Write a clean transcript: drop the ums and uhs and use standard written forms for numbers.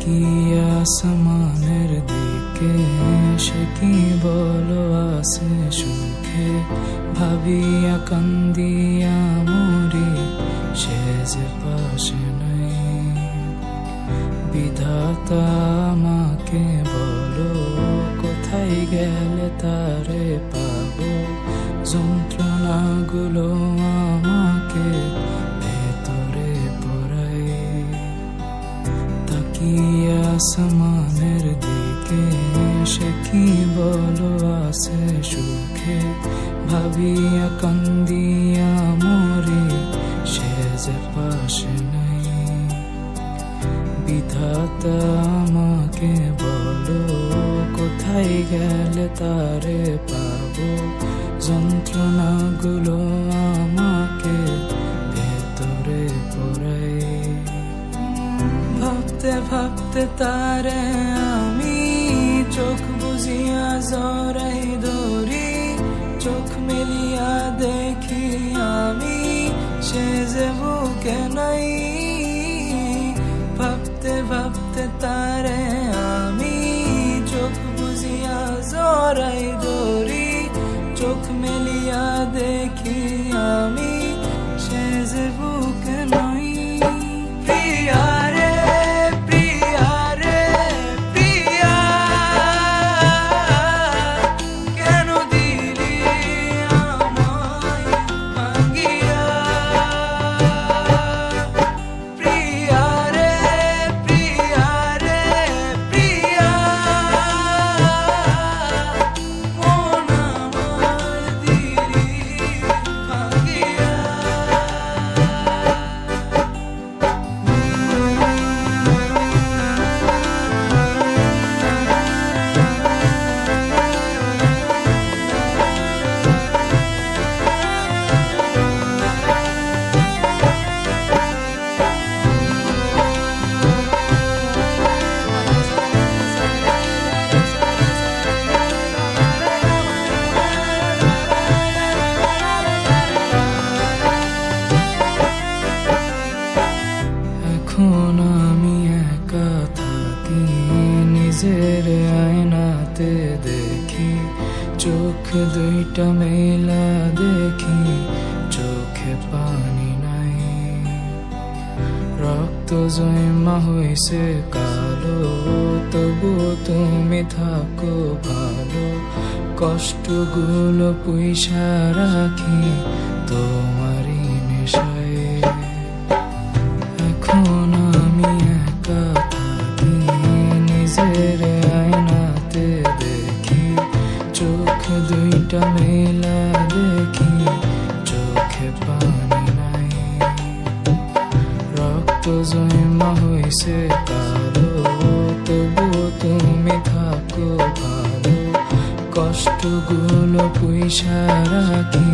তাকিয়ে আসমানের দিকে, সে কি বলো আছে সুখে, ভাবিয়া কান্দিয়া মরি, সে যে পাশে নাই। বিধাতা আমাকে বলো, কোথায় গেলে তারে পাবো, যন্ত্রণাগুলো আমাকে ভেতরে পড়ায়। তাকিয়ে আসমানের দিকে, সে কি বলো আছে সুখে, ভাবিয়া কান্দিয়া মরি, সে যে পাশে নাই। বিধাতা আমাকে বলো, কোথায় গেলে তারে পাবো, যন্ত্রণাগুলো আমাকে ভেতরে পড়ায়। ভাবতে ভাবতে তারে আমি চোখ বুঝিয়া জড়াই ধরি, চোখ মেলিয়া দেখি আমি, সে যে বুকে নাই। ভাবতে ভাবতে তারে আমি চোখ বুঝিয়া জড়াই ধরি, চোখ মেলিয়া দেখি আমি, সে যে বুকে নাই। এখন আমি একা থাকি, নিজের আয়নাতে দেখি, চোখ দুইটা মেলা দেখি, চোখে পানি নাই। রক্ত জমা হইছে কালো, তবু তুমি থাকো ভালো, কষ্টগুলো পুইসা রাখি তোমারই নেশায়। এখন আমি একা থাকি, নিজের আয়নাতে দেখি, চোখ দুইটা মেলা দেখি, চোখে পানি নাই। রক্ত জমা হইছে কালো, তবু তুমি থাকো ভালো, কষ্টগুলো পুইসা রাখি